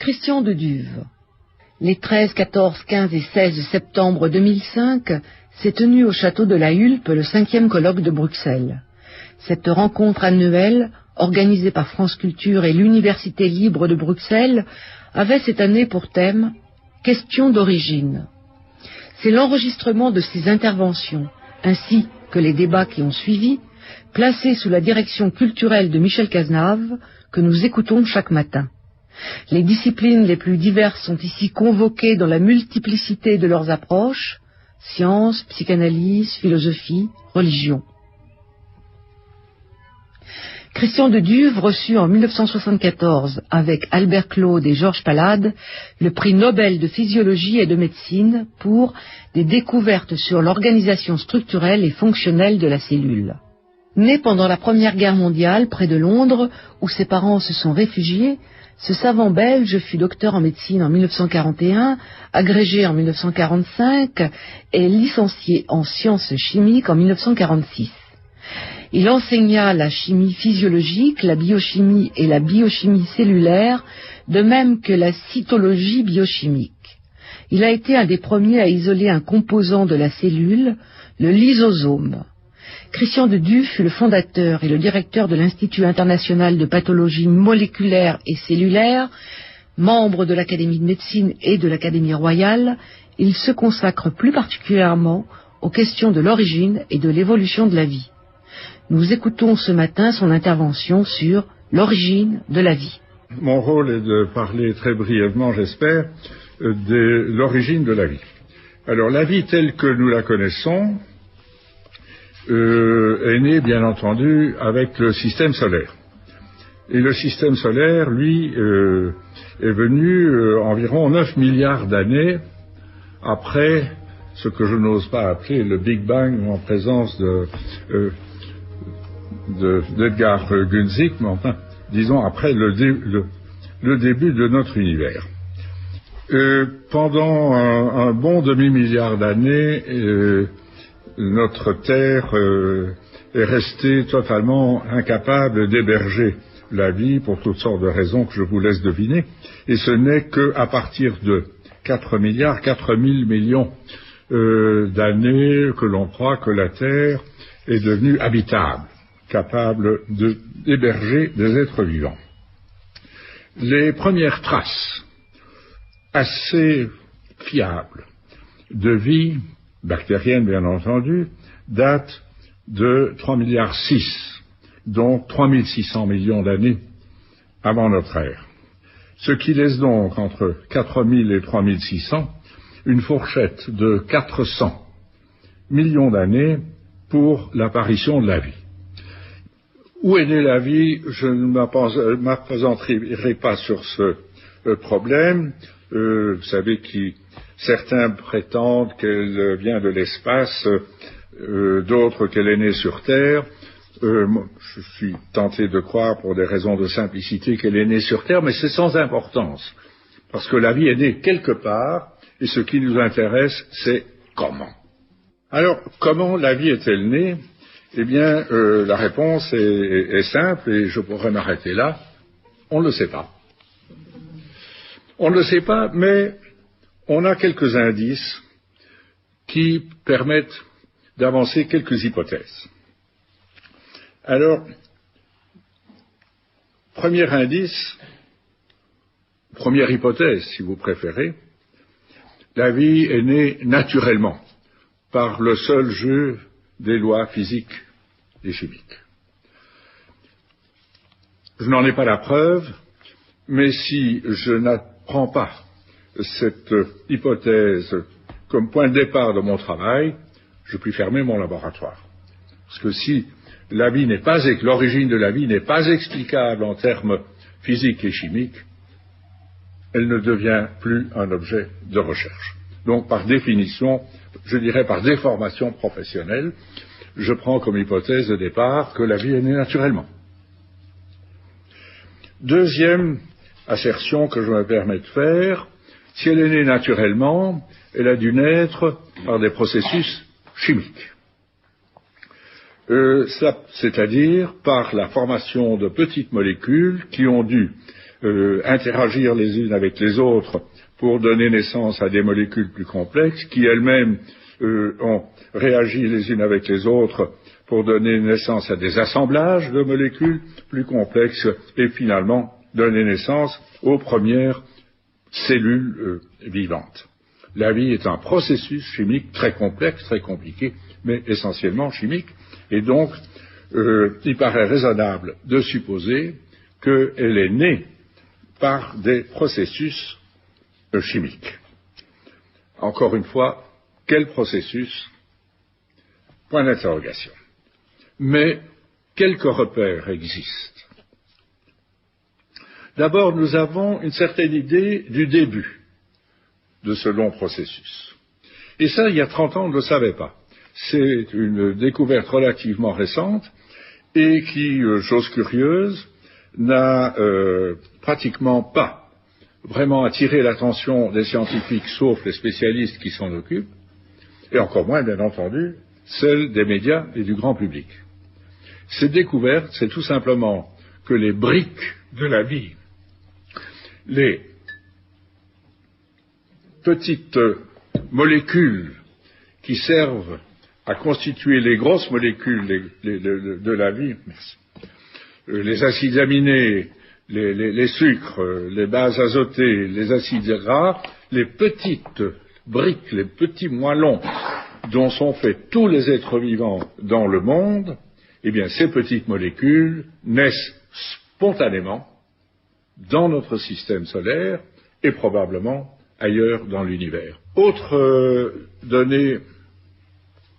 Christian de Duve. Les 13, 14, 15 et 16 septembre 2005 s'est tenu au château de la Hulpe le 5e colloque de Bruxelles. Cette rencontre annuelle, organisée par France Culture et l'Université libre de Bruxelles, avait cette année pour thème « Question d'origine ». C'est l'enregistrement de ces interventions, ainsi que les débats qui ont suivi, placés sous la direction culturelle de Michel Cazenave, que nous écoutons chaque matin. Les disciplines les plus diverses sont ici convoquées dans la multiplicité de leurs approches, sciences, psychanalyse, philosophie, religion. Christian de Duve reçut en 1974, avec Albert Claude et Georges Palade, le prix Nobel de physiologie et de médecine pour des découvertes sur l'organisation structurelle et fonctionnelle de la cellule. Né pendant la Première Guerre mondiale, près de Londres, où ses parents se sont réfugiés, ce savant belge fut docteur en médecine en 1941, agrégé en 1945 et licencié en sciences chimiques en 1946. Il enseigna la chimie physiologique, la biochimie et la biochimie cellulaire, de même que la cytologie biochimique. Il a été un des premiers à isoler un composant de la cellule, le lysosome. Christian de Duve fut le fondateur et le directeur de l'Institut international de pathologie moléculaire et cellulaire. Membre de l'Académie de médecine et de l'Académie royale, il se consacre plus particulièrement aux questions de l'origine et de l'évolution de la vie. Nous écoutons ce matin son intervention sur l'origine de la vie. Mon rôle est de parler très brièvement, j'espère, de l'origine de la vie. Alors, la vie telle que nous la connaissons est née, bien entendu, avec le système solaire. Et le système solaire, lui, est venu environ 9 milliards d'années après ce que je n'ose pas appeler le Big Bang en présence d'Edgar Günzig, mais enfin, disons après le début de notre univers. Pendant un bon demi-milliard d'années, notre Terre est restée totalement incapable d'héberger la vie pour toutes sortes de raisons que je vous laisse deviner, et ce n'est qu'à partir de 4 000 millions d'années que l'on croit que la Terre est devenue habitable, capable d'héberger des êtres vivants. Les premières traces assez fiables de vie bactérienne, bien entendu, datent de 3,6 milliards, donc 3600 millions d'années avant notre ère. Ce qui laisse donc entre 4000 et 3600 une fourchette de 400 millions d'années pour l'apparition de la vie. Où est née la vie? Je ne m'appesantirai pas sur ce problème. Vous savez que certains prétendent qu'elle vient de l'espace, d'autres qu'elle est née sur Terre. Je suis tenté de croire, pour des raisons de simplicité, qu'elle est née sur Terre, mais c'est sans importance, parce que la vie est née quelque part, et ce qui nous intéresse, c'est comment. Alors, comment la vie est-elle née? Eh bien, la réponse est simple, et je pourrais m'arrêter là. On ne le sait pas. On ne le sait pas, mais on a quelques indices qui permettent d'avancer quelques hypothèses. Alors, premier indice, première hypothèse, si vous préférez, la vie est née naturellement, par le seul jeu des lois physiques et chimiques. Je n'en ai pas la preuve, mais si je n'apprends pas cette hypothèse comme point de départ de mon travail, je puis fermer mon laboratoire. Parce que si l'origine de la vie n'est pas explicable en termes physiques et chimiques, elle ne devient plus un objet de recherche. Donc, par définition, je dirais par déformation professionnelle, je prends comme hypothèse de départ que la vie est née naturellement. Deuxième assertion que je me permets de faire, si elle est née naturellement, elle a dû naître par des processus chimiques. C'est-à-dire par la formation de petites molécules qui ont dû interagir les unes avec les autres pour donner naissance à des molécules plus complexes, qui elles-mêmes ont réagi les unes avec les autres pour donner naissance à des assemblages de molécules plus complexes et finalement donner naissance aux premières cellules vivantes. La vie est un processus chimique très complexe, très compliqué, mais essentiellement chimique, et donc il paraît raisonnable de supposer qu'elle est née par des processus chimiques. Encore une fois, quel processus? Point d'interrogation. Mais quelques repères existent. D'abord, nous avons une certaine idée du début de ce long processus. Et ça, il y a 30 ans, on ne le savait pas. C'est une découverte relativement récente et qui, chose curieuse, n'a pratiquement pas vraiment attiré l'attention des scientifiques, sauf les spécialistes qui s'en occupent, et encore moins, bien entendu, celle des médias et du grand public. Cette découverte, c'est tout simplement que les briques de la vie, les petites molécules qui servent à constituer les grosses molécules de la vie, les acides aminés, les sucres, les bases azotées, les acides gras, les petites briques, les petits moellons dont sont faits tous les êtres vivants dans le monde, eh bien ces petites molécules naissent spontanément dans notre système solaire et probablement ailleurs dans l'univers. Autre donnée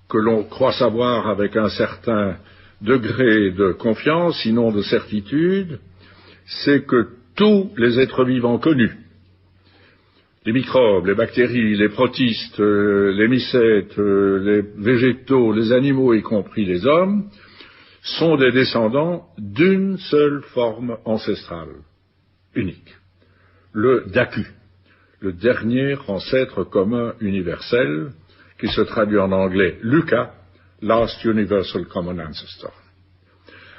que l'on croit savoir avec un certain degré de confiance, sinon de certitude, c'est que tous les êtres vivants connus, les microbes, les bactéries, les protistes, les mycètes, les végétaux, les animaux, y compris les hommes, sont des descendants d'une seule forme ancestrale, unique, le DACU, le dernier ancêtre commun universel, qui se traduit en anglais LUCA, Last Universal Common Ancestor.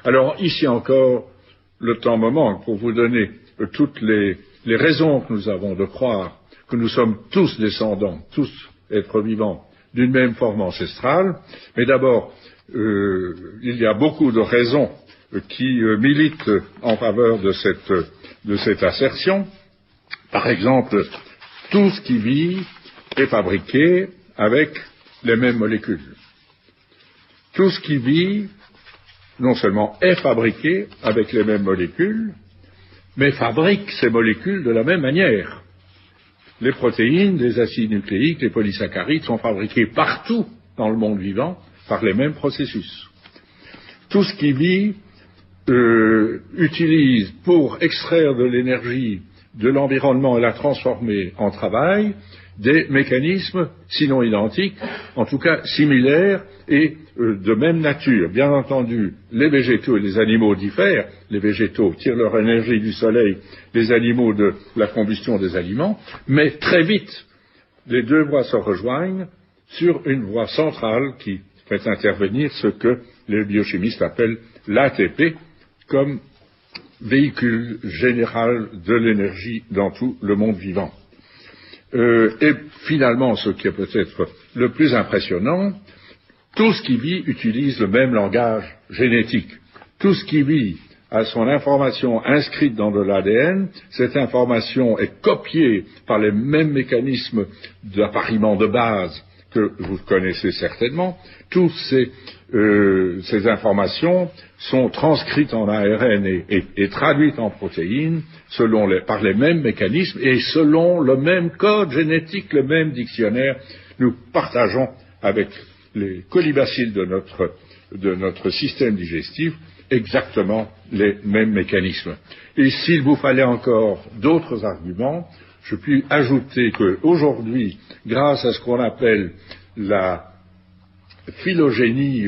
Alors, ici encore, le temps me manque pour vous donner toutes les raisons que nous avons de croire que nous sommes tous descendants, tous êtres vivants, d'une même forme ancestrale. Mais d'abord, il y a beaucoup de raisons qui militent en faveur de cette assertion. Par exemple, tout ce qui vit est fabriqué avec les mêmes molécules. Tout ce qui vit, non seulement est fabriqué avec les mêmes molécules, mais fabrique ces molécules de la même manière. Les protéines, les acides nucléiques, les polysaccharides sont fabriqués partout dans le monde vivant par les mêmes processus. Tout ce qui vit utilise pour extraire de l'énergie de l'environnement et la transformer en travail des mécanismes, sinon identiques, en tout cas similaires et de même nature. Bien entendu, les végétaux et les animaux diffèrent. Les végétaux tirent leur énergie du soleil, les animaux de la combustion des aliments, mais très vite, les deux voies se rejoignent sur une voie centrale qui fait intervenir ce que les biochimistes appellent l'ATP comme véhicule général de l'énergie dans tout le monde vivant. Et finalement, ce qui est peut-être le plus impressionnant, tout ce qui vit utilise le même langage génétique. Tout ce qui vit a son information inscrite dans de l'ADN, cette information est copiée par les mêmes mécanismes d'appariement de base que vous connaissez certainement. Toutes ces informations sont transcrites en ARN et traduites en protéines par les mêmes mécanismes et selon le même code génétique, le même dictionnaire. Nous partageons avec les colibacilles de notre système digestif exactement les mêmes mécanismes. Et s'il vous fallait encore d'autres arguments, je puis ajouter qu'aujourd'hui, grâce à ce qu'on appelle la phylogénie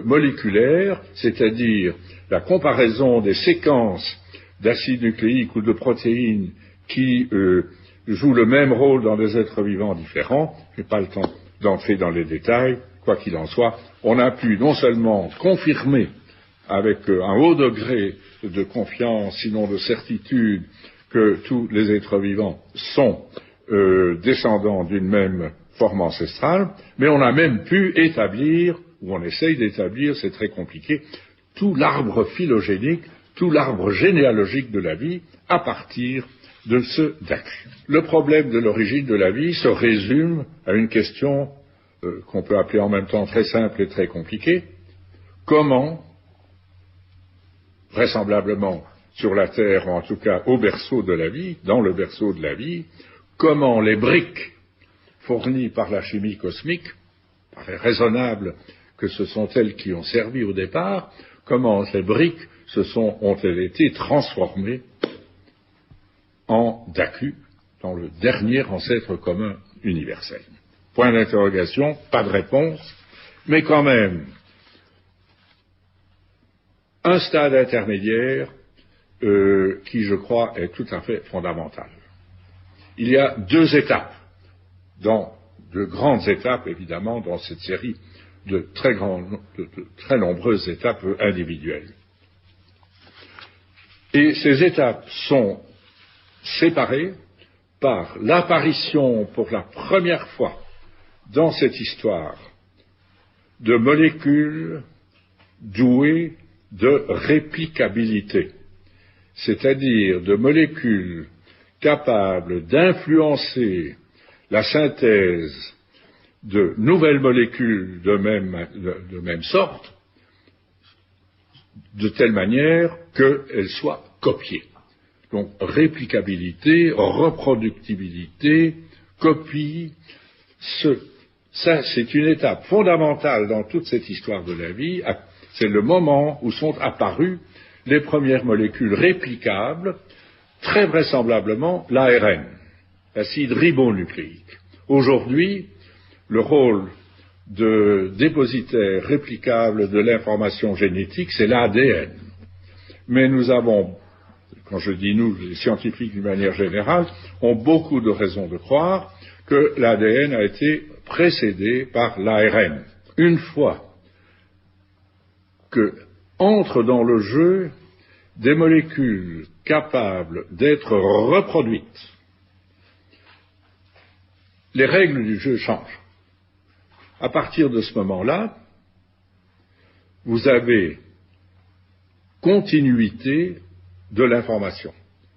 moléculaire, c'est-à-dire la comparaison des séquences d'acides nucléiques ou de protéines qui jouent le même rôle dans des êtres vivants différents, je n'ai pas le temps d'entrer dans les détails, quoi qu'il en soit, on a pu non seulement confirmer avec un haut degré de confiance, sinon de certitude, que tous les êtres vivants sont descendants d'une même forme ancestrale, mais on a même pu établir, ou on essaye d'établir, c'est très compliqué, tout l'arbre phylogénique, tout l'arbre généalogique de la vie à partir de ce Dacu. Le problème de l'origine de la vie se résume à une question qu'on peut appeler en même temps très simple et très compliquée. Comment, vraisemblablement sur la Terre, ou en tout cas au berceau de la vie, dans le berceau de la vie, comment les briques fournies par la chimie cosmique, paraît raisonnable que ce sont elles qui ont servi au départ, comment ces briques ont-elles été transformées en Dacu, dans le dernier ancêtre commun universel. Point d'interrogation, pas de réponse, mais quand même un stade intermédiaire qui, je crois, est tout à fait fondamental. Il y a deux étapes, de grandes étapes, évidemment, dans cette série de très nombreuses étapes individuelles. Et ces étapes sont séparées par l'apparition, pour la première fois dans cette histoire, de molécules douées de réplicabilité, c'est-à-dire de molécules capables d'influencer la synthèse de nouvelles molécules de même sorte, de telle manière qu'elles soient copiées. Donc réplicabilité, reproductibilité, copie, ça c'est une étape fondamentale dans toute cette histoire de la vie. C'est le moment où sont apparues les premières molécules réplicables, très vraisemblablement l'ARN, l'acide ribonucléique. Aujourd'hui, le rôle de dépositaire réplicable de l'information génétique, c'est l'ADN. Mais nous avons, quand je dis nous, les scientifiques d'une manière générale, ont beaucoup de raisons de croire que l'ADN a été précédé par l'ARN. Une fois que entrent dans le jeu des molécules capables d'être reproduites, les règles du jeu changent. À partir de ce moment-là, vous avez continuité de l'information.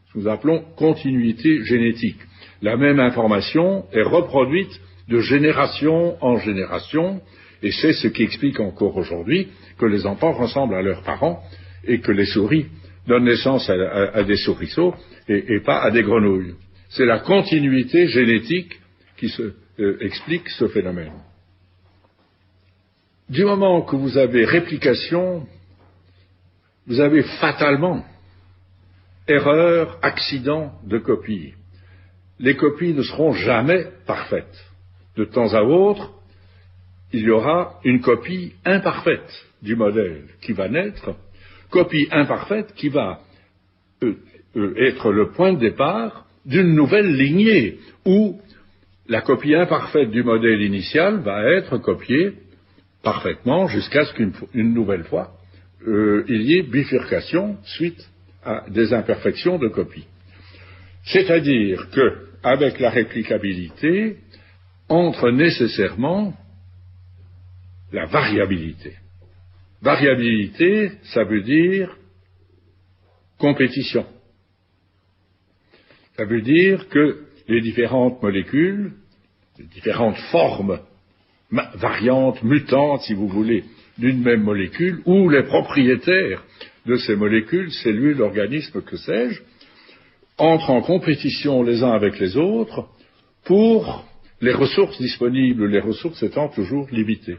Ce que nous appelons continuité génétique. La même information est reproduite de génération en génération, et c'est ce qui explique encore aujourd'hui que les enfants ressemblent à leurs parents et que les souris donnent naissance à des souriceaux et pas à des grenouilles. C'est la continuité génétique qui explique ce phénomène. Du moment que vous avez réplication, vous avez fatalement erreur, accident de copie. Les copies ne seront jamais parfaites. De temps à autre, il y aura une copie imparfaite du modèle qui va naître, copie imparfaite qui va être le point de départ d'une nouvelle lignée, où la copie imparfaite du modèle initial va être copiée parfaitement jusqu'à ce qu'une nouvelle fois, il y ait bifurcation suite à des imperfections de copie. C'est-à-dire qu'avec la réplicabilité, entre nécessairement la variabilité. Variabilité, ça veut dire compétition. Ça veut dire que les différentes molécules, les différentes formes variantes, mutantes, si vous voulez, d'une même molécule, ou les propriétaires de ces molécules, cellules, organismes, que sais-je, entrent en compétition les uns avec les autres pour les ressources disponibles, les ressources étant toujours limitées.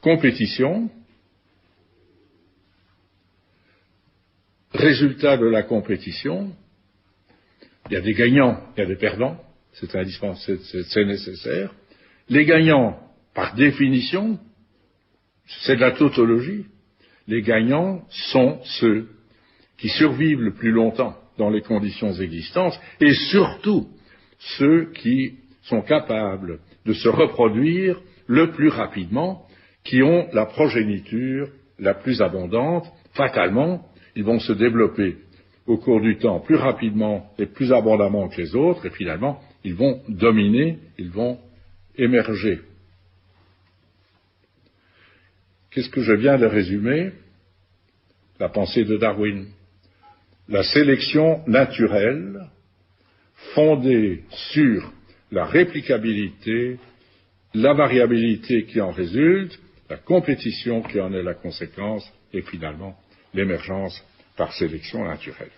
Compétition, résultat de la compétition, il y a des gagnants, il y a des perdants, c'est indispensable, c'est nécessaire. Les gagnants, par définition, c'est de la tautologie. Les gagnants sont ceux qui survivent le plus longtemps dans les conditions existantes et surtout ceux qui sont capables de se reproduire le plus rapidement, qui ont la progéniture la plus abondante, fatalement, ils vont se développer au cours du temps plus rapidement et plus abondamment que les autres, et finalement, ils vont dominer, ils vont émerger. Qu'est-ce que je viens de résumer? La pensée de Darwin. La sélection naturelle, fondée sur la réplicabilité, la variabilité qui en résulte, la compétition qui en est la conséquence, et finalement l'émergence par sélection naturelle.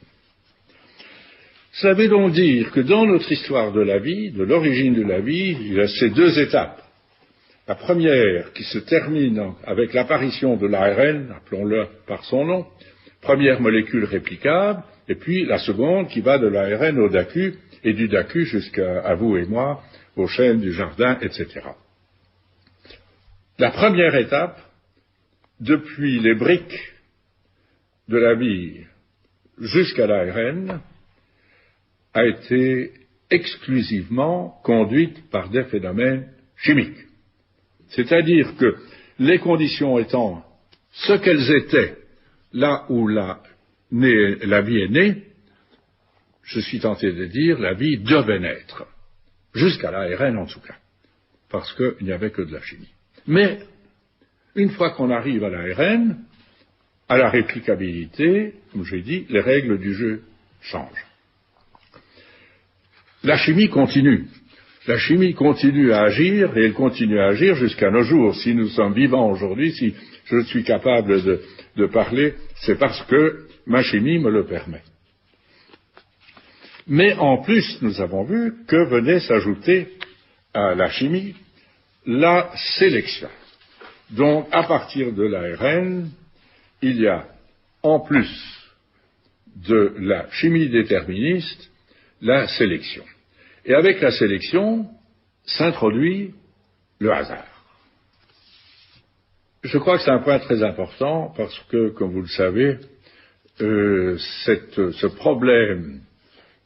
Ça veut donc dire que dans notre histoire de la vie, de l'origine de la vie, il y a ces deux étapes. La première qui se termine avec l'apparition de l'ARN, appelons-le par son nom, première molécule réplicable, et puis la seconde qui va de l'ARN au DACU, et du DACU jusqu'à vous et moi, aux chênes du jardin, etc. La première étape, depuis les briques de la vie jusqu'à l'ARN, a été exclusivement conduite par des phénomènes chimiques. C'est-à-dire que les conditions étant ce qu'elles étaient là où la vie est née, je suis tenté de dire la vie devait naître, jusqu'à l'ARN en tout cas, parce qu'il n'y avait que de la chimie. Mais une fois qu'on arrive à l'ARN, à la réplicabilité, comme j'ai dit, les règles du jeu changent. La chimie continue. La chimie continue à agir, et elle continue à agir jusqu'à nos jours. Si nous sommes vivants aujourd'hui, si je suis capable de parler, c'est parce que ma chimie me le permet. Mais en plus, nous avons vu que venait s'ajouter à la chimie la sélection. Donc, à partir de l'ARN, il y a, en plus de la chimie déterministe, la sélection. Et avec la sélection, s'introduit le hasard. Je crois que c'est un point très important parce que, comme vous le savez, ce problème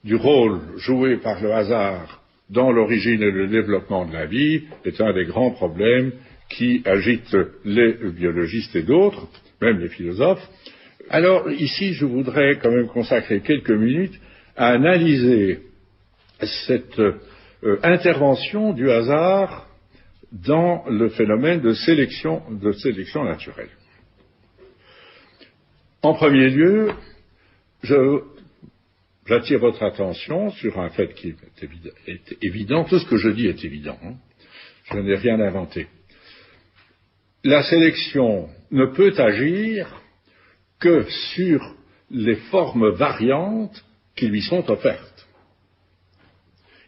du rôle joué par le hasard dans l'origine et le développement de la vie est un des grands problèmes qui agite les biologistes et d'autres, même les philosophes. Alors ici, je voudrais quand même consacrer quelques minutes à analyser cette intervention du hasard dans le phénomène de sélection naturelle. En premier lieu, j'attire votre attention sur un fait qui est évident. Tout ce que je dis est évident. Je n'ai rien inventé. La sélection ne peut agir que sur les formes variantes qui lui sont offertes.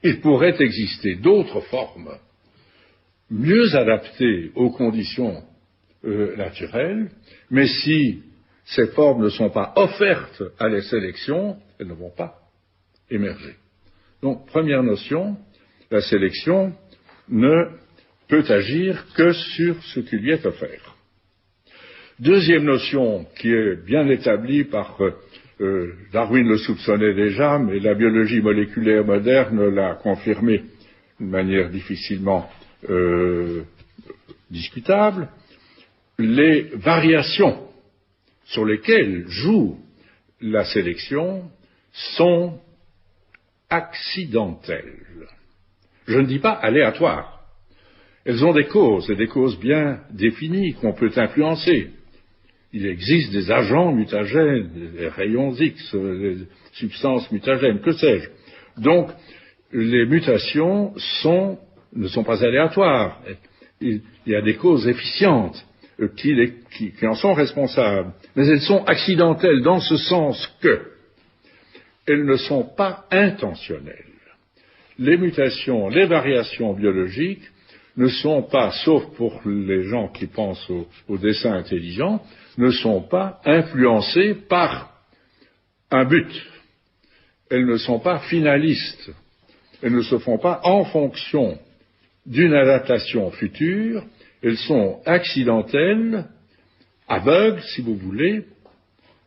Il pourrait exister d'autres formes mieux adaptées aux conditions naturelles, mais si ces formes ne sont pas offertes à la sélection, elles ne vont pas émerger. Donc, première notion, la sélection ne peut agir que sur ce qui lui est offert. Deuxième notion qui est bien établie par Darwin le soupçonnait déjà, mais la biologie moléculaire moderne l'a confirmé d'une manière difficilement discutable. Les variations sur lesquelles joue la sélection sont accidentelles. Je ne dis pas aléatoires. Elles ont des causes, et des causes bien définies qu'on peut influencer. Il existe des agents mutagènes, des rayons X, des substances mutagènes, que sais-je. Donc, les mutations ne sont pas aléatoires. Il y a des causes efficientes qui en sont responsables. Mais elles sont accidentelles dans ce sens que elles ne sont pas intentionnelles. Les mutations, les variations biologiques ne sont pas, sauf pour les gens qui pensent au dessin intelligent, ne sont pas influencées par un but. Elles ne sont pas finalistes. Elles ne se font pas en fonction d'une adaptation future. Elles sont accidentelles, aveugles, si vous voulez.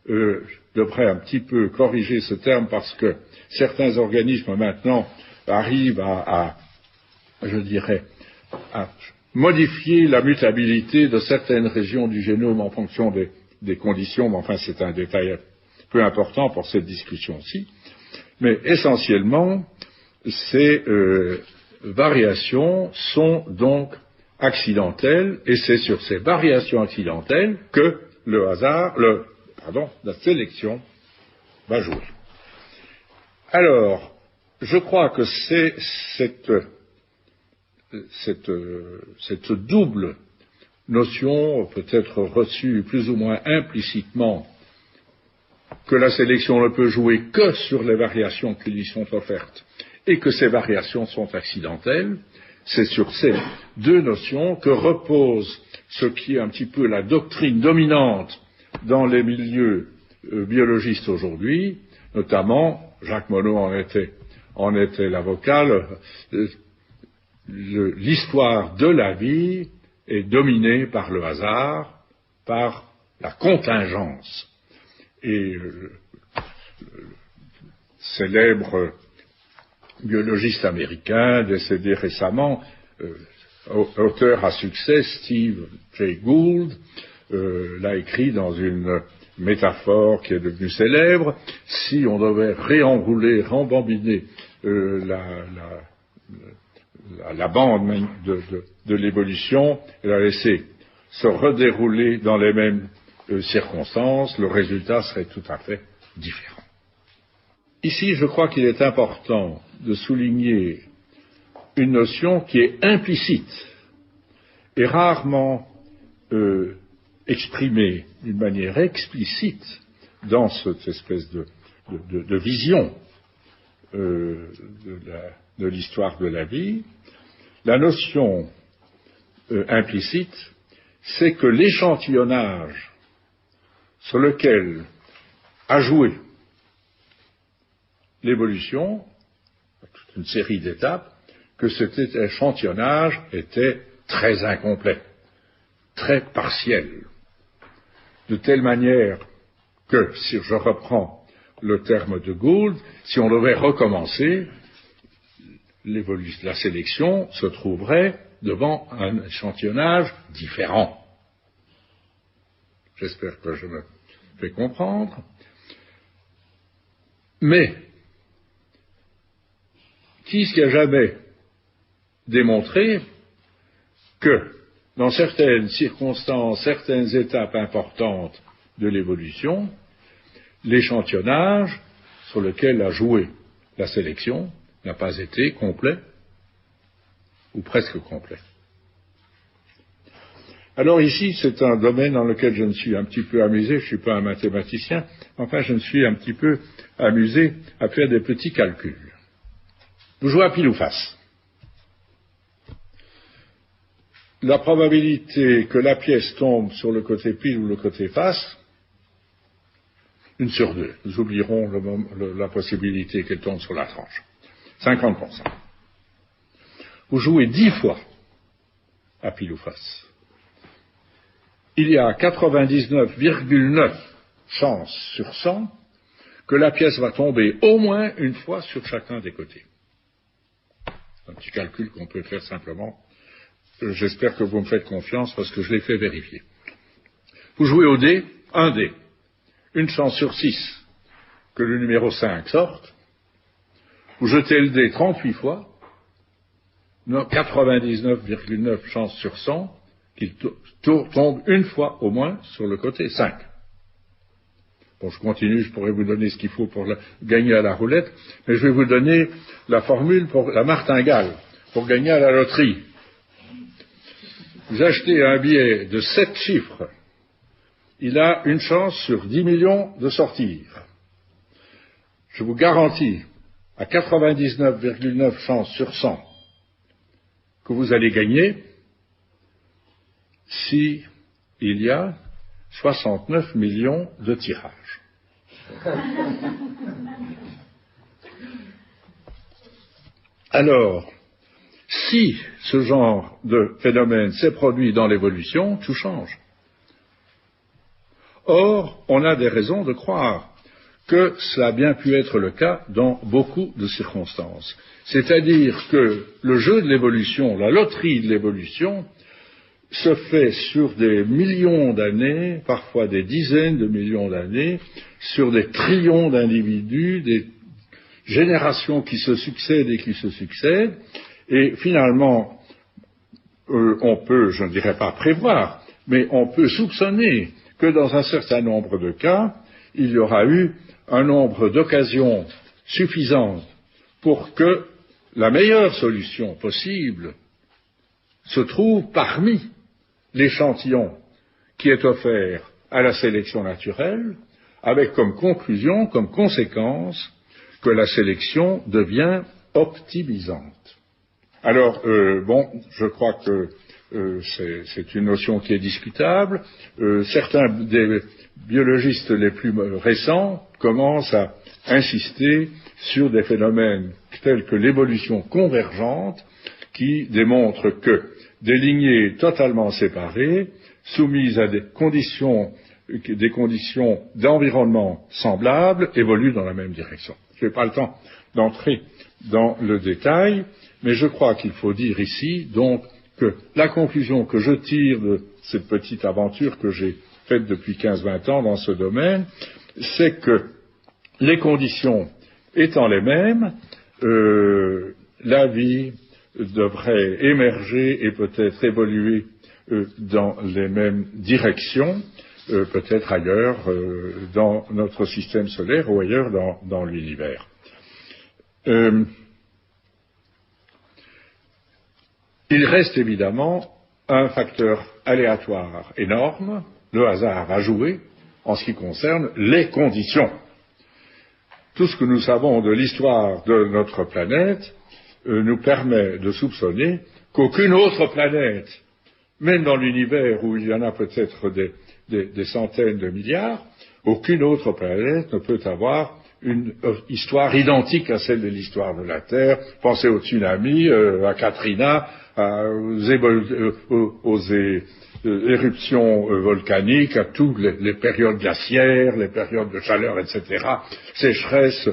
Je devrais un petit peu corriger ce terme parce que certains organismes maintenant arrivent à modifier la mutabilité de certaines régions du génome en fonction des conditions, mais enfin c'est un détail peu important pour cette discussion-ci. Mais essentiellement, ces variations sont donc accidentelles, et c'est sur ces variations accidentelles que la sélection va jouer. Alors, je crois que c'est cette double notion, peut-être reçue plus ou moins implicitement, que la sélection ne peut jouer que sur les variations qui lui sont offertes et que ces variations sont accidentelles, c'est sur ces deux notions que repose ce qui est un petit peu la doctrine dominante dans les milieux biologistes aujourd'hui, notamment, Jacques Monod en était l'avocat, l'histoire de la vie est dominée par le hasard, par la contingence. Et le célèbre biologiste américain, décédé récemment, auteur à succès, Steve Jay Gould, l'a écrit dans une métaphore qui est devenue célèbre. Si on devait réenrouler, rembobiner la bande de l'évolution et la laisser se redérouler dans les mêmes circonstances, le résultat serait tout à fait différent. Ici, je crois qu'il est important de souligner une notion qui est implicite et rarement exprimée d'une manière explicite dans cette espèce de vision de l'histoire de la vie. La notion implicite, c'est que l'échantillonnage sur lequel a joué l'évolution, toute une série d'étapes, que cet échantillonnage était très incomplet, très partiel, de telle manière que, si je reprends le terme de Gould, si on devait recommencer, la sélection se trouverait devant un échantillonnage différent. J'espère que je me fais comprendre. Mais, qui est-ce qui a jamais démontré que, dans certaines circonstances, certaines étapes importantes de l'évolution, l'échantillonnage sur lequel a joué la sélection n'a pas été complet, ou presque complet. Alors ici, c'est un domaine dans lequel je me suis un petit peu amusé, je ne suis pas un mathématicien, enfin je me suis un petit peu amusé à faire des petits calculs. Vous jouez à pile ou face. La probabilité que la pièce tombe sur le côté pile ou le côté face, 1 sur 2. Nous oublierons la possibilité qu'elle tombe sur la tranche. 50%. Vous jouez 10 fois à pile ou face. Il y a 99,9 chances sur 100 que la pièce va tomber au moins une fois sur chacun des côtés. Un petit calcul qu'on peut faire simplement. J'espère que vous me faites confiance parce que je l'ai fait vérifier. Vous jouez au dé, un dé. Une chance sur 6 que le numéro 5 sorte. Vous jetez le dé 38 fois. 99,9 chances sur 100 qu'il tombe une fois au moins sur le côté 5. Bon, je continue, je pourrais vous donner ce qu'il faut pour gagner à la roulette, mais je vais vous donner la formule pour la martingale, pour gagner à la loterie. Vous achetez un billet de 7 chiffres, il a une chance sur 10 millions de sortir. Je vous garantis, à 99,9 chances sur 100, que vous allez gagner si il y a 69 millions de tirages. Alors, si ce genre de phénomène s'est produit dans l'évolution, tout change. Or, on a des raisons de croire que cela a bien pu être le cas dans beaucoup de circonstances. C'est-à-dire que le jeu de l'évolution, la loterie de l'évolution, se fait sur des millions d'années, parfois des dizaines de millions d'années, sur des trillions d'individus, des générations qui se succèdent et qui se succèdent, et finalement, on peut, je ne dirais pas prévoir, mais on peut soupçonner que dans un certain nombre de cas, il y aura eu un nombre d'occasions suffisantes pour que la meilleure solution possible se trouve parmi l'échantillon qui est offert à la sélection naturelle, avec comme conclusion, comme conséquence, que la sélection devient optimisante. Alors, je crois que c'est une notion qui est discutable. Certains des biologistes les plus récents commencent à insister sur des phénomènes tels que l'évolution convergente, qui démontrent que des lignées totalement séparées, soumises à des conditions d'environnement semblables, évoluent dans la même direction. Je n'ai pas le temps d'entrer dans le détail, mais je crois qu'il faut dire ici, donc, que la conclusion que je tire de cette petite aventure que j'ai faite depuis 15-20 ans dans ce domaine, c'est que les conditions étant les mêmes, la vie devrait émerger et peut-être évoluer dans les mêmes directions, peut-être ailleurs dans notre système solaire ou ailleurs dans l'univers. Il reste évidemment un facteur aléatoire énorme, le hasard a joué en ce qui concerne les conditions. Tout ce que nous savons de l'histoire de notre planète nous permet de soupçonner qu'aucune autre planète, même dans l'univers où il y en a peut-être des centaines de milliards, aucune autre planète ne peut avoir une histoire identique à celle de l'histoire de la Terre. Pensez au tsunami, à Katrina, aux éruptions volcaniques, à toutes les périodes glaciaires, les périodes de chaleur, etc., sécheresse.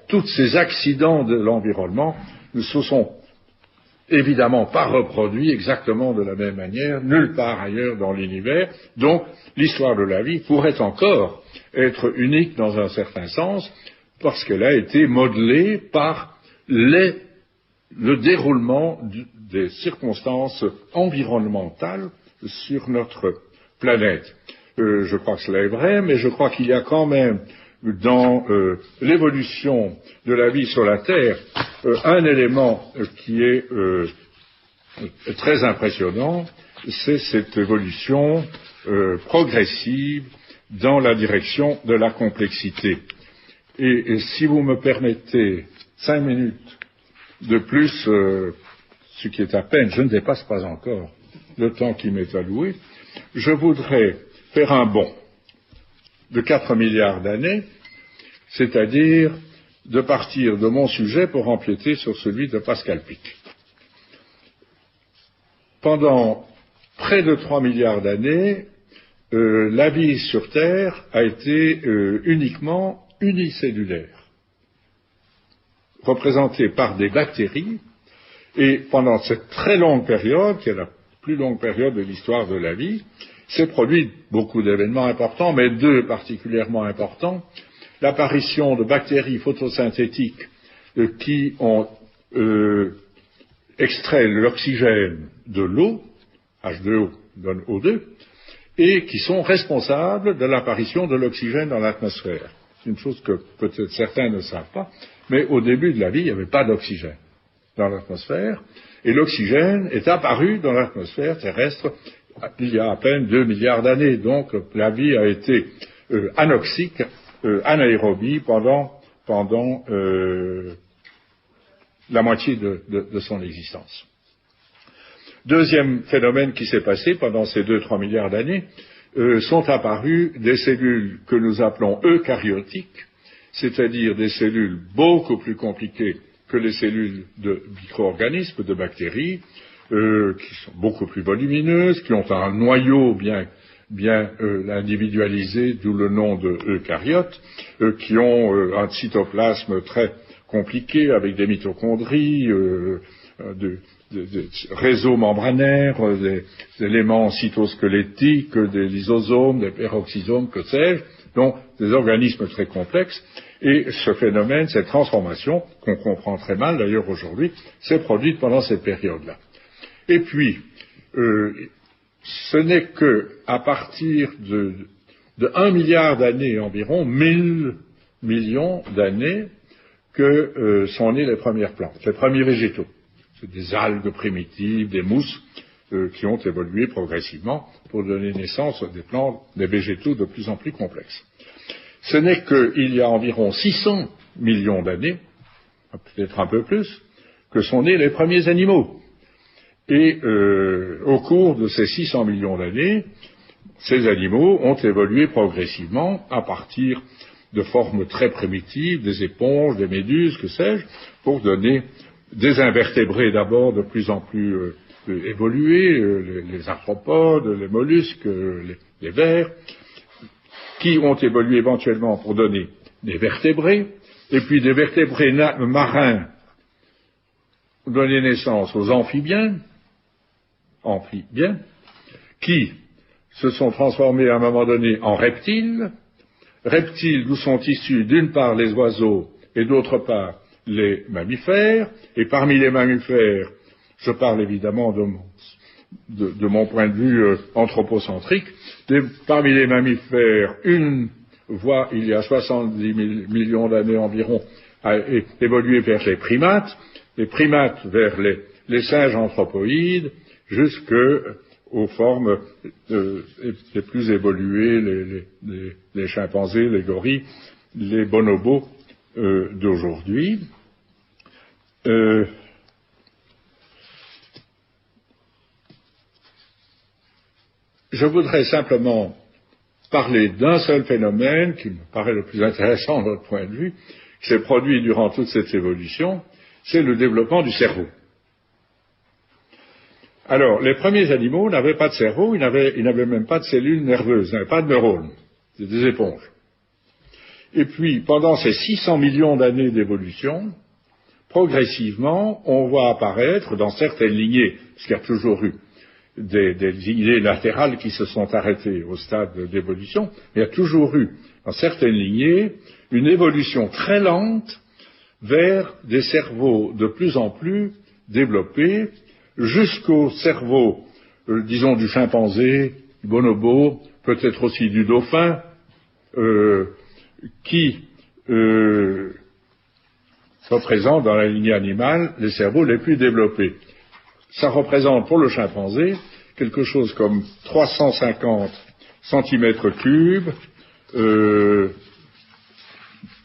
Tous ces accidents de l'environnement ne se sont évidemment pas reproduits exactement de la même manière, nulle part ailleurs dans l'univers. Donc, l'histoire de la vie pourrait encore être unique dans un certain sens, parce qu'elle a été modelée par le déroulement des circonstances environnementales sur notre planète. Je crois que cela est vrai, mais je crois qu'il y a quand même dans l'évolution de la vie sur la Terre un élément qui est très impressionnant, c'est cette évolution progressive dans la direction de la complexité. Et si vous me permettez 5 minutes de plus, ce qui est à peine, je ne dépasse pas encore le temps qui m'est alloué, je voudrais faire un bond de 4 milliards d'années, c'est-à-dire de partir de mon sujet pour empiéter sur celui de Pascal Pic. Pendant près de 3 milliards d'années, la vie sur Terre a été uniquement unicellulaire, représentée par des bactéries, et pendant cette très longue période, qui est la plus longue période de l'histoire de la vie, s'est produit beaucoup d'événements importants, mais 2 particulièrement importants. L'apparition de bactéries photosynthétiques qui ont extrait l'oxygène de l'eau, H2O donne O2, et qui sont responsables de l'apparition de l'oxygène dans l'atmosphère. C'est une chose que peut-être certains ne savent pas, mais au début de la vie, il n'y avait pas d'oxygène dans l'atmosphère, et l'oxygène est apparu dans l'atmosphère terrestre il y a à peine 2 milliards d'années. Donc la vie a été anoxique, anaérobie pendant la moitié de son existence. Deuxième phénomène qui s'est passé pendant ces 2-3 milliards d'années, sont apparues des cellules que nous appelons eucaryotiques, c'est-à-dire des cellules beaucoup plus compliquées que les cellules de micro-organismes, de bactéries, qui sont beaucoup plus volumineuses, qui ont un noyau bien individualisé, d'où le nom de eucaryotes, qui ont un cytoplasme très compliqué avec des mitochondries, de réseaux membranaires, des éléments cytosquelettiques, des lysosomes, des peroxysomes, que sais-je, donc des organismes très complexes. Et ce phénomène, cette transformation, qu'on comprend très mal d'ailleurs aujourd'hui, s'est produite pendant cette période-là. Et puis, ce n'est que à partir de 1 milliard d'années environ, 1000 millions d'années, que sont nées les premières plantes, les premiers végétaux. C'est des algues primitives, des mousses qui ont évolué progressivement pour donner naissance à des plantes, des végétaux de plus en plus complexes. Ce n'est qu'il y a environ 600 millions d'années, peut-être un peu plus, que sont nés les premiers animaux. Et au cours de ces 600 millions d'années, ces animaux ont évolué progressivement à partir de formes très primitives, des éponges, des méduses, que sais-je, pour donner des invertébrés d'abord de plus en plus évolués, les arthropodes, les mollusques, les vers, qui ont évolué éventuellement pour donner des vertébrés, et puis des vertébrés marins ont donné naissance aux amphibiens, qui se sont transformés à un moment donné en reptiles d'où sont issus d'une part les oiseaux et d'autre part les mammifères, et parmi les mammifères, je parle évidemment de mon point de vue anthropocentrique, parmi les mammifères, une voie, il y a 70 millions d'années environ, a évolué vers les primates vers les singes anthropoïdes, jusqu'aux formes les plus évoluées, les chimpanzés, les gorilles, les bonobos d'aujourd'hui. Je voudrais simplement parler d'un seul phénomène qui me paraît le plus intéressant de notre point de vue, qui s'est produit durant toute cette évolution, c'est le développement du cerveau. Alors, les premiers animaux n'avaient pas de cerveau, ils n'avaient même pas de cellules nerveuses, ils n'avaient pas de neurones, c'est des éponges. Et puis, pendant ces 600 millions d'années d'évolution, progressivement, on voit apparaître dans certaines lignées, parce qu'il y a toujours eu des lignées latérales qui se sont arrêtées au stade d'évolution, il y a toujours eu, dans certaines lignées, une évolution très lente vers des cerveaux de plus en plus développés, jusqu'au cerveau, disons, du chimpanzé, du bonobo, peut-être aussi du dauphin, qui représente dans la lignée animale les cerveaux les plus développés. Ça représente pour le chimpanzé quelque chose comme 350 centimètres cubes,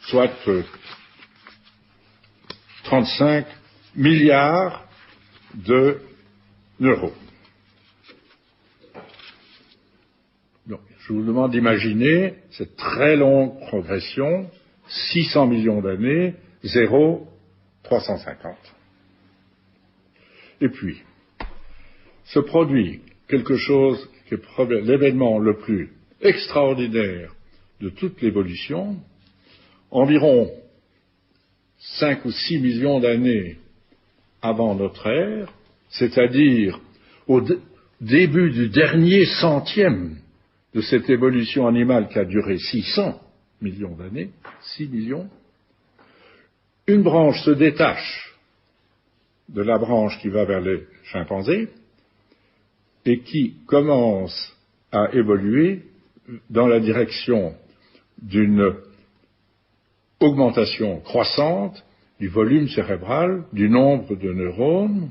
soit 35 milliards de neurones. Donc, je vous demande d'imaginer cette très longue progression, 600 millions d'années, 0, 350. Et puis, se produit quelque chose qui est l'événement le plus extraordinaire de toute l'évolution, environ 5 ou 6 millions d'années avant notre ère, c'est-à-dire au début du dernier centième de cette évolution animale qui a duré 600 millions d'années, 6 millions, une branche se détache de la branche qui va vers les chimpanzés et qui commence à évoluer dans la direction d'une augmentation croissante du volume cérébral, du nombre de neurones,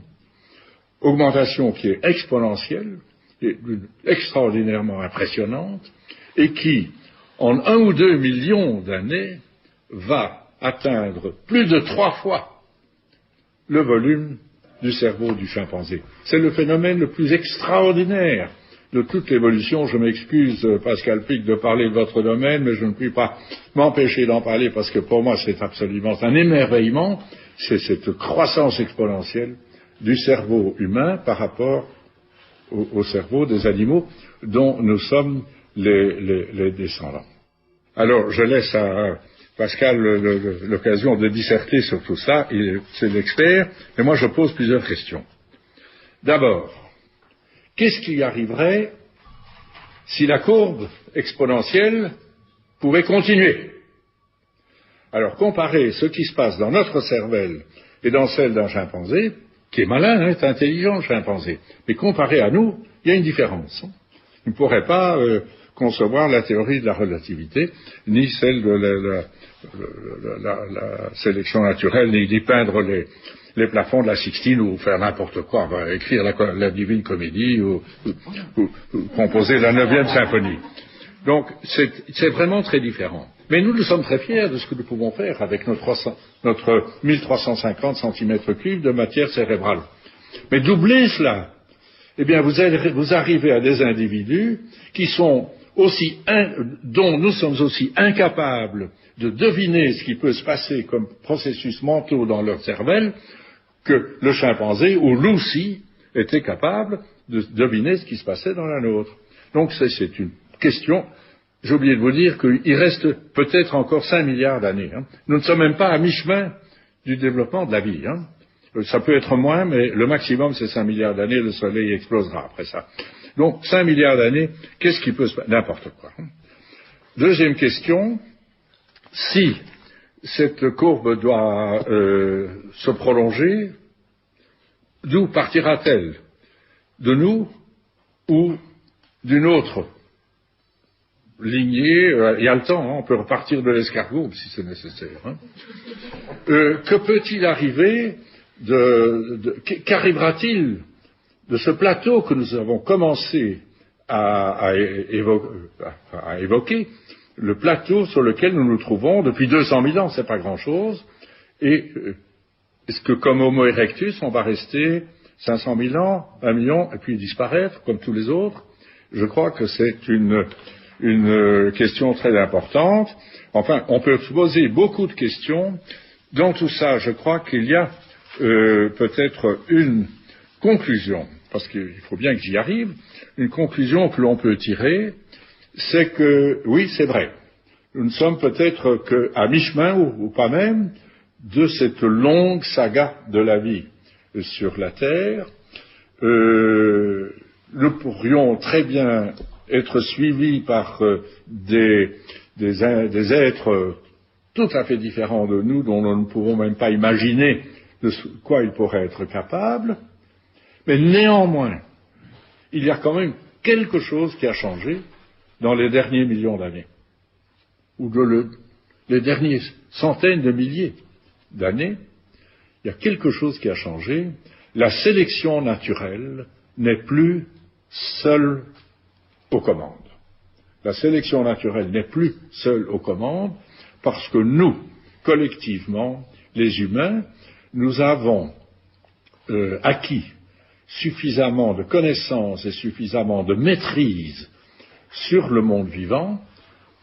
augmentation qui est exponentielle, et extraordinairement impressionnante, et qui, en 1 ou 2 millions d'années, va atteindre plus de 3 fois le volume du cerveau du chimpanzé. C'est le phénomène le plus extraordinaire de toute l'évolution. Je m'excuse, Pascal Pic, de parler de votre domaine, mais je ne puis pas m'empêcher d'en parler parce que pour moi c'est absolument un émerveillement, c'est cette croissance exponentielle du cerveau humain par rapport au cerveau des animaux dont nous sommes les descendants. Alors je laisse à Pascal l'occasion de disserter sur tout ça, c'est l'expert, mais moi je pose plusieurs questions. D'abord, qu'est-ce qui arriverait si la courbe exponentielle pouvait continuer? Alors, comparez ce qui se passe dans notre cervelle et dans celle d'un chimpanzé, qui est malin, est intelligent, le chimpanzé, mais comparé à nous, il y a une différence. Il ne pourrait pas concevoir la théorie de la relativité, ni celle de la sélection naturelle, ni peindre les plafonds de la Sixtine ou faire n'importe quoi, écrire la Divine Comédie ou composer la 9e symphonie. Donc, c'est vraiment très différent. Mais nous sommes très fiers de ce que nous pouvons faire avec notre 1350 cm3 de matière cérébrale. Mais doublez cela, eh bien vous arrivez à des individus qui sont dont nous sommes aussi incapables de deviner ce qui peut se passer comme processus mentaux dans leur cervelle que le chimpanzé ou Lucy était capable de deviner ce qui se passait dans la nôtre. Donc c'est une question. J'ai oublié de vous dire qu'il reste peut-être encore 5 milliards d'années. Nous ne sommes même pas à mi-chemin du développement de la vie. Ça peut être moins, mais le maximum c'est 5 milliards d'années, le soleil explosera après ça. Donc 5 milliards d'années, qu'est-ce qui peut se passer? N'importe quoi. Deuxième question, si cette courbe doit se prolonger, d'où partira-t-elle? De nous ou d'une autre lignée? Il y a le temps, on peut repartir de l'escargot si c'est nécessaire. Que peut-il arriver qu'arrivera-t-il de ce plateau que nous avons commencé à évoquer, le plateau sur lequel nous nous trouvons depuis 200 000 ans, c'est pas grand-chose, et est-ce que comme Homo erectus, on va rester 500 000 ans, 1 million, et puis disparaître comme tous les autres? Je crois que c'est une question très importante. Enfin, on peut se poser beaucoup de questions. Dans tout ça, je crois qu'il y a peut-être une conclusion, parce qu'il faut bien que j'y arrive, une conclusion que l'on peut tirer, c'est que, oui, c'est vrai, nous ne sommes peut-être qu'à mi-chemin, ou pas même, de cette longue saga de la vie sur la Terre. Nous pourrions très bien être suivis par des êtres tout à fait différents de nous, dont nous ne pouvons même pas imaginer de quoi ils pourraient être capables, mais néanmoins, il y a quand même quelque chose qui a changé dans les derniers millions d'années, ou les dernières centaines de milliers d'années. Il y a quelque chose qui a changé. La sélection naturelle n'est plus seule aux commandes. La sélection naturelle n'est plus seule aux commandes parce que nous, collectivement, les humains, nous avons acquis suffisamment de connaissances et suffisamment de maîtrise sur le monde vivant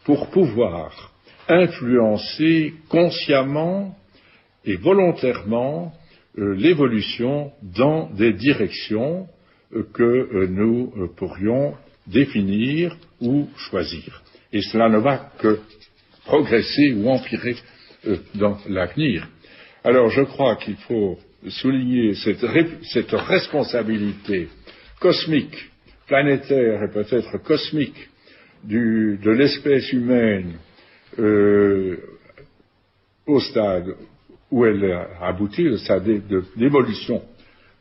pour pouvoir influencer consciemment et volontairement l'évolution dans des directions que nous pourrions définir ou choisir. Et cela ne va que progresser ou empirer dans l'avenir. Alors je crois qu'il faut souligner cette responsabilité cosmique, planétaire et peut-être cosmique de l'espèce humaine au stade où elle a abouti, le stade d'évolution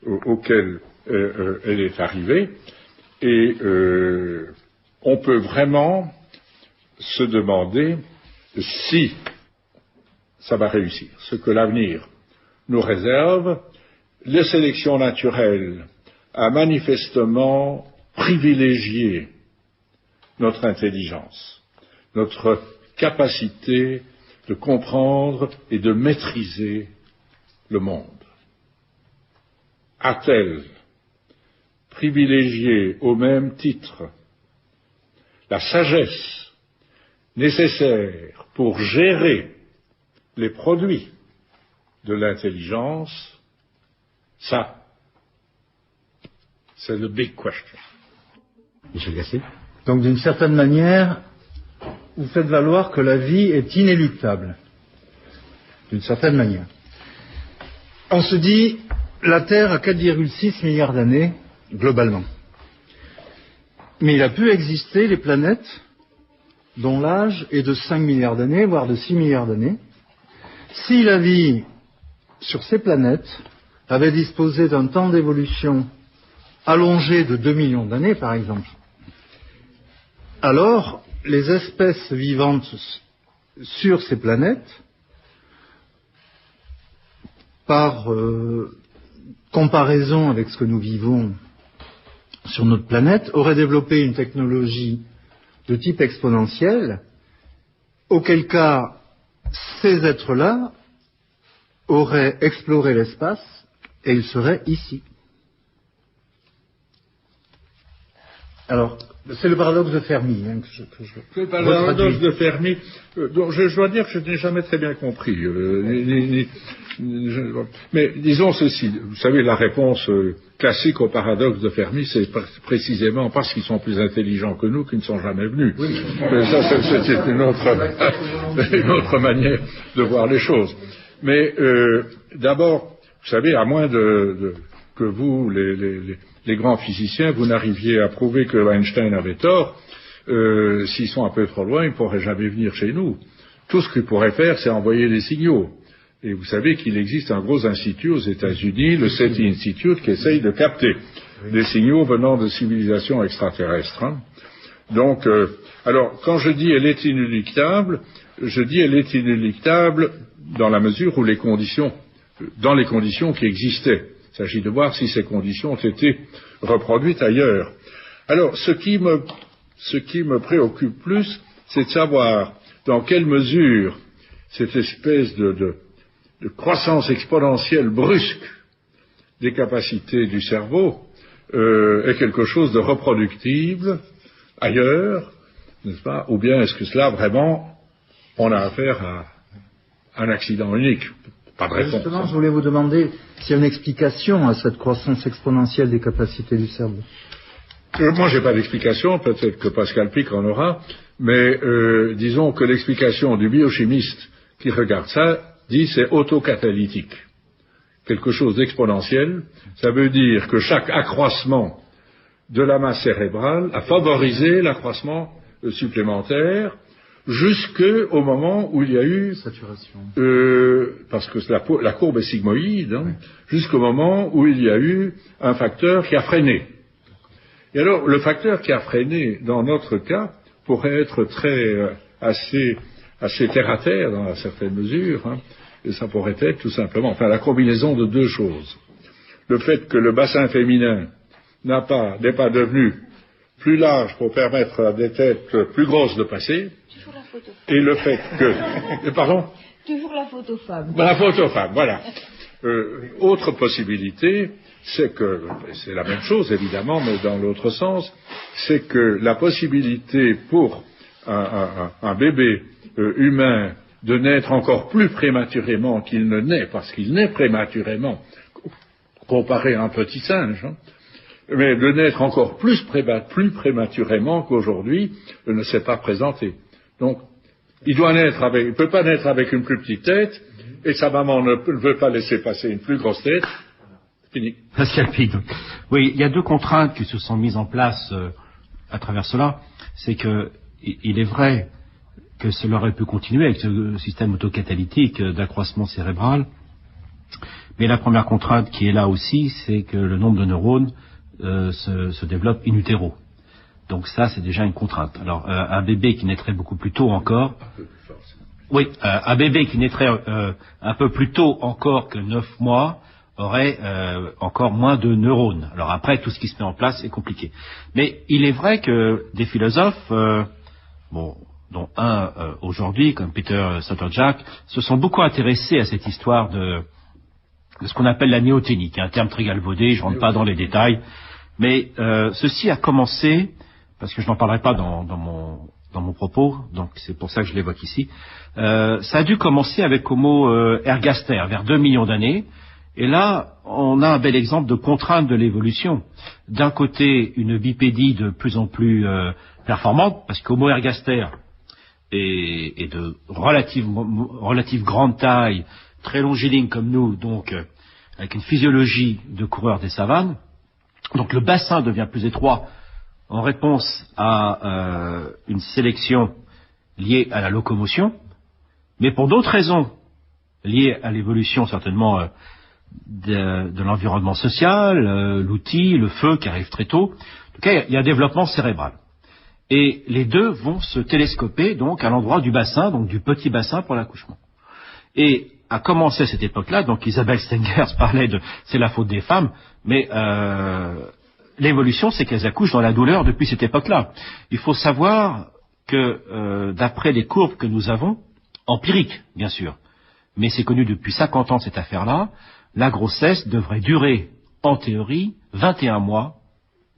auquel elle est arrivée, et on peut vraiment se demander si ça va réussir. Ce que l'avenir nous réserve, les sélections naturelles a manifestement privilégié notre intelligence, notre capacité de comprendre et de maîtriser le monde. A-t-elle privilégié au même titre la sagesse nécessaire pour gérer les produits de l'intelligence? Ça, c'est le big question. Michel Gasset. Donc d'une certaine manière, vous faites valoir que la vie est inéluctable. d'une certaine manière. On se dit, la Terre a 4,6 milliards d'années, globalement. Mais il a pu exister les planètes dont l'âge est de 5 milliards d'années, voire de 6 milliards d'années. Si la vie sur ces planètes avait disposé d'un temps d'évolution allongé de 2 millions d'années, par exemple, alors les espèces vivantes sur ces planètes, par comparaison avec ce que nous vivons sur notre planète, auraient développé une technologie de type exponentiel, auquel cas ces êtres-là auraient exploré l'espace et ils seraient ici. Alors, c'est le paradoxe de Fermi C'est le paradoxe de Fermi, dont je dois dire que je n'ai jamais très bien compris. Mais disons ceci, vous savez, la réponse classique au paradoxe de Fermi, c'est précisément parce qu'ils sont plus intelligents que nous qu'ils ne sont jamais venus. Oui. Ça, c'est une autre manière de voir les choses. Mais d'abord, vous savez, à moins que vous, les grands physiciens, vous n'arriviez à prouver que Einstein avait tort, s'ils sont un peu trop loin, ils ne pourraient jamais venir chez nous. Tout ce qu'ils pourraient faire, c'est envoyer des signaux. Et vous savez qu'il existe un gros institut aux États-Unis, le SETI Institute, qui essaye de capter des signaux venant de civilisations extraterrestres. Hein. Donc, alors, quand je dis elle est inéluctable, je dis elle est inéluctable dans la mesure où dans les conditions qui existaient. Il s'agit de voir si ces conditions ont été reproduites ailleurs. Alors, ce qui me préoccupe plus, c'est de savoir dans quelle mesure cette espèce de croissance exponentielle brusque des capacités du cerveau est quelque chose de reproductible ailleurs, n'est-ce pas? Ou bien est-ce que cela vraiment, on a affaire à un accident unique? Pas de réponse. Justement, je voulais vous demander s'il y a une explication à cette croissance exponentielle des capacités du cerveau. Moi, j'ai pas d'explication, peut-être que Pascal Pic en aura, mais disons que l'explication du biochimiste qui regarde ça dit c'est autocatalytique. Quelque chose d'exponentiel, ça veut dire que chaque accroissement de la masse cérébrale a favorisé l'accroissement supplémentaire jusqu'au moment où il y a eu saturation. Parce que la courbe est sigmoïde, hein, oui. Jusqu'au moment où il y a eu un facteur qui a freiné. Et alors, le facteur qui a freiné, dans notre cas, pourrait être assez terre à terre dans une certaine mesure, hein, et ça pourrait être tout simplement, la combinaison de deux choses. Le fait que le bassin féminin n'est pas devenu plus large pour permettre à des têtes plus grosses de passer, et le fait que... Pardon ? Toujours la photo femme. La photo femme, voilà. Autre possibilité, c'est que, c'est la même chose évidemment, mais dans l'autre sens, c'est que la possibilité pour un bébé humain de naître encore plus prématurément qu'il ne naît, parce qu'il naît prématurément, comparé à un petit singe, hein, mais de naître encore plus prématurément qu'aujourd'hui, ne s'est pas présenté. Donc, il ne peut pas naître avec une plus petite tête, et sa maman ne veut pas laisser passer une plus grosse tête. Fini. Pascal Pic. Oui, il y a deux contraintes qui se sont mises en place à travers cela. C'est que, il est vrai que cela aurait pu continuer avec ce système autocatalytique d'accroissement cérébral, mais la première contrainte qui est là aussi, c'est que le nombre de neurones se développe in utero. Donc ça, c'est déjà une contrainte. Alors, un bébé qui naîtrait beaucoup plus tôt encore... Oui, un bébé qui naîtrait un peu plus tôt encore que 9 mois aurait encore moins de neurones. Alors après, tout ce qui se met en place est compliqué. Mais il est vrai que des philosophes, dont un aujourd'hui, comme Peter Sloterdijk, se sont beaucoup intéressés à cette histoire de ce qu'on appelle la néothénie, un terme très galvaudé, je ne rentre pas dans les détails, mais ceci a commencé, parce que je n'en parlerai pas dans mon propos, donc c'est pour ça que je l'évoque ici, ça a dû commencer avec Homo ergaster, vers 2 millions d'années, et là, on a un bel exemple de contrainte de l'évolution. D'un côté, une bipédie de plus en plus performante, parce qu'Homo ergaster, et de relative grande taille, très longiligne comme nous, donc avec une physiologie de coureurs des savanes. Donc le bassin devient plus étroit en réponse à une sélection liée à la locomotion, mais pour d'autres raisons liées à l'évolution certainement de l'environnement social, l'outil, le feu qui arrive très tôt. En tout cas, il y a un développement cérébral. Et les deux vont se télescoper donc à l'endroit du bassin, donc du petit bassin pour l'accouchement. Et à commencer à cette époque-là, donc Isabelle Stengers parlait de c'est la faute des femmes, mais l'évolution c'est qu'elles accouchent dans la douleur depuis cette époque-là. Il faut savoir que d'après les courbes que nous avons, empiriques bien sûr, mais c'est connu depuis 50 ans cette affaire-là, la grossesse devrait durer en théorie 21 mois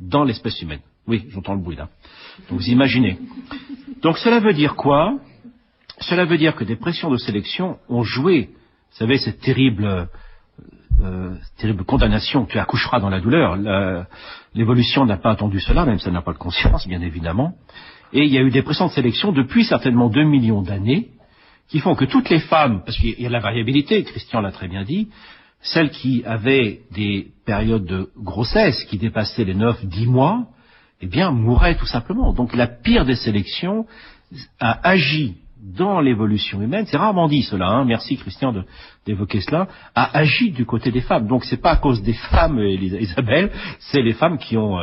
dans l'espèce humaine. Oui, j'entends le bruit là. Donc vous imaginez. Donc cela veut dire quoi? Cela veut dire que des pressions de sélection ont joué, vous savez, cette terrible condamnation, tu accoucheras dans la douleur. L'évolution n'a pas attendu cela, même si elle n'a pas de conscience, bien évidemment. Et il y a eu des pressions de sélection depuis certainement 2 millions d'années, qui font que toutes les femmes, parce qu'il y a de la variabilité, Christian l'a très bien dit, celles qui avaient des périodes de grossesse qui dépassaient les 9-10 mois, eh bien, mouraient tout simplement. Donc la pire des sélections a agi dans l'évolution humaine, c'est rarement dit cela, hein, merci Christian d'évoquer cela, a agi du côté des femmes. Donc c'est pas à cause des femmes, Isabelle, c'est les femmes qui ont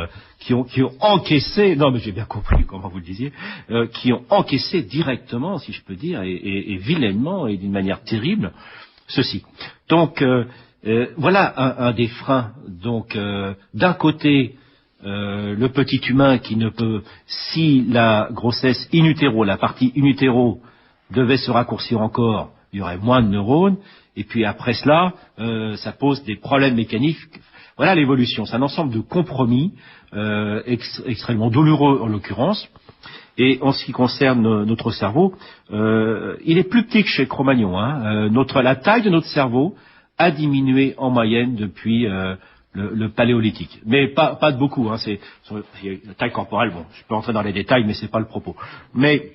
encaissé, non mais j'ai bien compris comment vous le disiez, qui ont encaissé directement, si je peux dire, et vilainement et d'une manière terrible, ceci. Donc voilà un des freins. Donc d'un côté, le petit humain qui ne peut, si la grossesse in utero, la partie in utero devait se raccourcir encore, il y aurait moins de neurones, et puis après cela, ça pose des problèmes mécaniques. Voilà l'évolution, c'est un ensemble de compromis extrêmement douloureux en l'occurrence. Et en ce qui concerne notre cerveau, il est plus petit que chez Cro-Magnon. Hein. La taille de notre cerveau a diminué en moyenne depuis le paléolithique, mais pas de beaucoup. Hein, c'est la taille corporelle. Bon, je peux entrer dans les détails, mais c'est pas le propos. Mais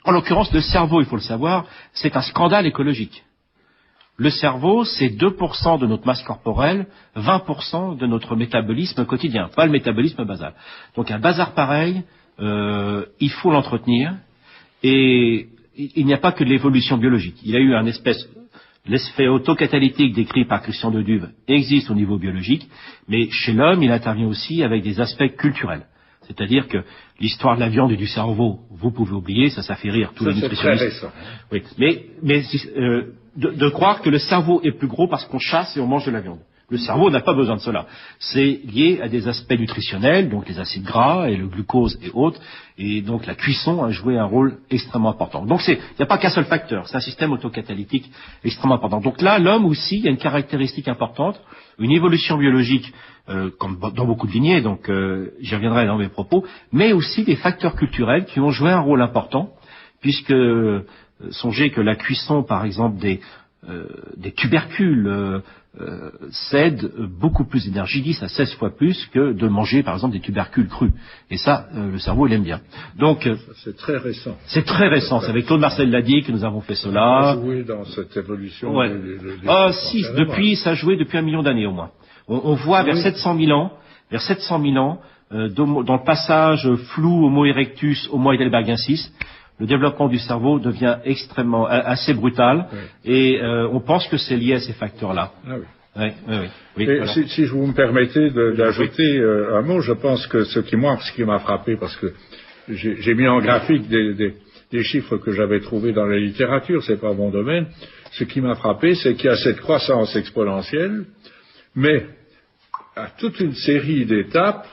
en l'occurrence, le cerveau, il faut le savoir, c'est un scandale écologique. Le cerveau, c'est 2% de notre masse corporelle, 20% de notre métabolisme quotidien, pas le métabolisme basal. Donc un bazar pareil, il faut l'entretenir, et il n'y a pas que de l'évolution biologique. Il y a eu un espèce. L'effet autocatalytique décrit par Christian de Duve existe au niveau biologique, mais chez l'homme, il intervient aussi avec des aspects culturels. C'est-à-dire que l'histoire de la viande et du cerveau, vous pouvez oublier, ça fait rire tous les nutritionnistes. C'est très récent. Oui, mais de croire que le cerveau est plus gros parce qu'on chasse et on mange de la viande. Le cerveau n'a pas besoin de cela. C'est lié à des aspects nutritionnels, donc les acides gras et le glucose et autres, et donc la cuisson a joué un rôle extrêmement important. Donc il n'y a pas qu'un seul facteur, c'est un système autocatalytique extrêmement important. Donc là, l'homme aussi, il y a une caractéristique importante, une évolution biologique, comme dans beaucoup de lignées, donc j'y reviendrai dans mes propos, mais aussi des facteurs culturels qui ont joué un rôle important, puisque songez que la cuisson, par exemple, des tubercules cède beaucoup plus d'énergie, 10 à 16 fois plus que de manger par exemple des tubercules crus. Et ça, le cerveau il aime bien. Donc c'est très récent. C'est très récent. C'est avec Claude Marcel Lady que nous avons fait cela. Ça a joué dans cette évolution. Ouais. Ça a joué depuis 1 million d'années au moins. On voit vers 700 000 ans, dans le passage flou Homo erectus, Homo heidelbergensis, le développement du cerveau devient assez brutal, et on pense que c'est lié à ces facteurs-là. Ah oui. Oui, et voilà. si vous me permettez d'ajouter un mot, je pense que ce qui m'a frappé, parce que j'ai mis en graphique des chiffres que j'avais trouvés dans la littérature, c'est pas mon domaine, ce qui m'a frappé, c'est qu'il y a cette croissance exponentielle, mais à toute une série d'étapes,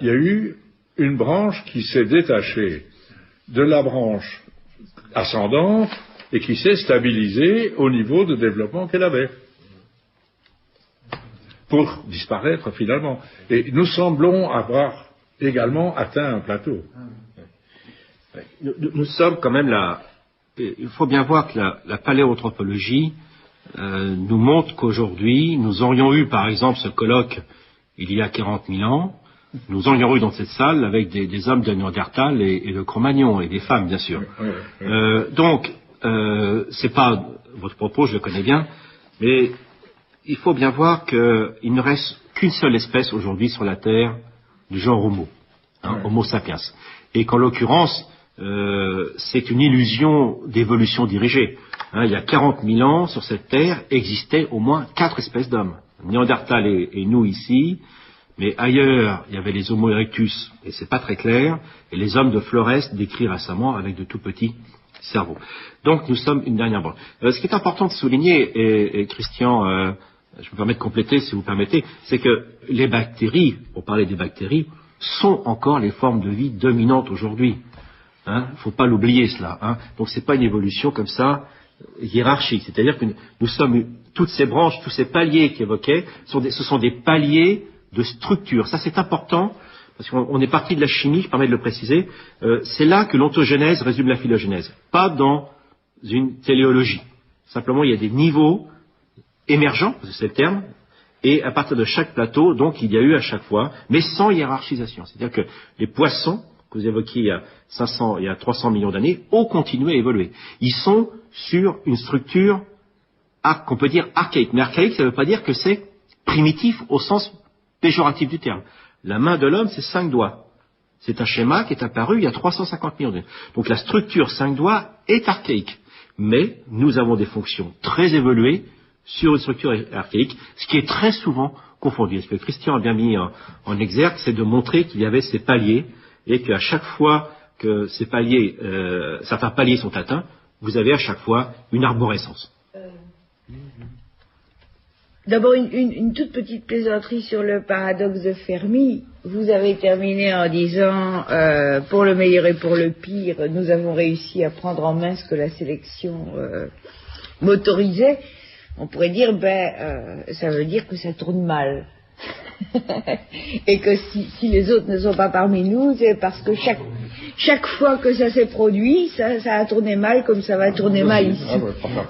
il y a eu une branche qui s'est détachée de la branche ascendante et qui s'est stabilisée au niveau de développement qu'elle avait, pour disparaître finalement. Et nous semblons avoir également atteint un plateau. Nous sommes quand même là. Il faut bien voir que la paléoanthropologie nous montre qu'aujourd'hui, nous aurions eu par exemple ce colloque il y a 40 000 ans, nous en aurions eu dans cette salle avec des hommes de Néandertal et de Cro-Magnon, et des femmes, bien sûr. Donc, c'est pas votre propos, je le connais bien, mais il faut bien voir qu'il ne reste qu'une seule espèce aujourd'hui sur la Terre du genre Homo, Homo sapiens. Et qu'en l'occurrence, c'est une illusion d'évolution dirigée. Il y a 40 000 ans, sur cette Terre, existaient au moins 4 espèces d'hommes. Néandertal et nous ici, mais ailleurs, il y avait les Homo erectus, et c'est pas très clair, et les hommes de Flores décrits récemment avec de tout petits cerveaux. Donc nous sommes une dernière branche. Ce qui est important de souligner, et Christian, je me permets de compléter si vous permettez, c'est que les bactéries, pour parler des bactéries, sont encore les formes de vie dominantes aujourd'hui. Faut pas l'oublier cela. Donc c'est pas une évolution comme ça hiérarchique. C'est-à-dire que nous sommes toutes ces branches, tous ces paliers qu'il évoquait, ce sont des paliers de structure. Ça c'est important parce qu'on est parti de la chimie, je permets de le préciser. C'est là que l'ontogenèse résume la phylogénèse, pas dans une téléologie. Simplement il y a des niveaux émergents, c'est le terme, et à partir de chaque plateau, donc il y a eu à chaque fois, mais sans hiérarchisation. C'est-à-dire que les poissons que vous évoquiez il y a 300 millions d'années, ont continué à évoluer. Ils sont sur une structure qu'on peut dire archaïque. Mais archaïque, ça ne veut pas dire que c'est primitif au sens péjoratif du terme. La main de l'homme, c'est 5 doigts. C'est un schéma qui est apparu il y a 350 millions d'années. Donc la structure 5 doigts est archaïque. Mais nous avons des fonctions très évoluées sur une structure archaïque, ce qui est très souvent confondu. Ce que Christian a bien mis en exergue, c'est de montrer qu'il y avait ces paliers, et qu'à chaque fois que ces paliers, certains paliers sont atteints, vous avez à chaque fois une arborescence. D'abord, une toute petite plaisanterie sur le paradoxe de Fermi. Vous avez terminé en disant, pour le meilleur et pour le pire, nous avons réussi à prendre en main ce que la sélection m'autorisait. On pourrait dire, ça veut dire que ça tourne mal. Et que si les autres ne sont pas parmi nous, c'est parce que chaque fois que ça s'est produit, ça a tourné mal comme ça va tourner mal ici.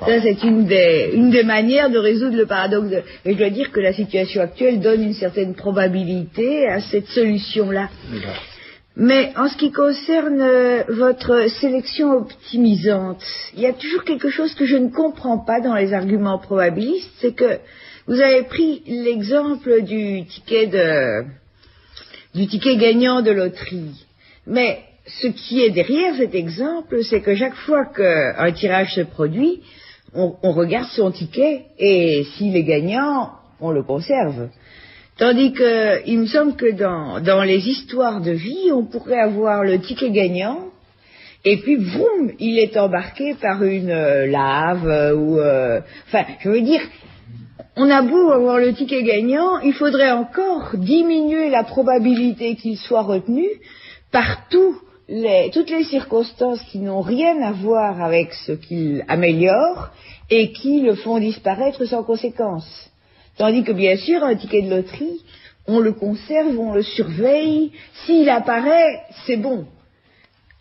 Ça, c'est une des manières de résoudre le paradoxe. Et je dois dire que la situation actuelle donne une certaine probabilité à cette solution-là. Mais en ce qui concerne votre sélection optimisante, il y a toujours quelque chose que je ne comprends pas dans les arguments probabilistes, c'est que vous avez pris l'exemple du ticket gagnant de loterie. Mais ce qui est derrière cet exemple, c'est que chaque fois qu'un tirage se produit, on regarde son ticket et s'il est gagnant, on le conserve. Tandis que, il me semble que dans les histoires de vie, on pourrait avoir le ticket gagnant et puis, vroom, il est embarqué par une lave ou... Enfin, je veux dire... On a beau avoir le ticket gagnant, il faudrait encore diminuer la probabilité qu'il soit retenu par toutes les circonstances qui n'ont rien à voir avec ce qu'il améliore et qui le font disparaître sans conséquence. Tandis que bien sûr, un ticket de loterie, on le conserve, on le surveille, s'il apparaît, c'est bon.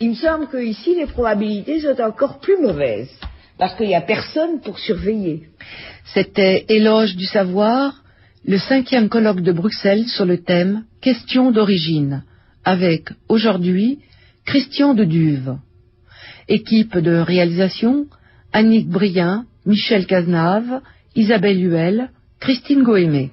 Il me semble qu'ici, les probabilités sont encore plus mauvaises, parce qu'il n'y a personne pour surveiller. C'était Éloge du savoir, le 5e colloque de Bruxelles sur le thème « Questions d'origine » avec, aujourd'hui, Christian de Duve. Équipe de réalisation, Annick Brien, Michel Cazenave, Isabelle Huel, Christine Goémé.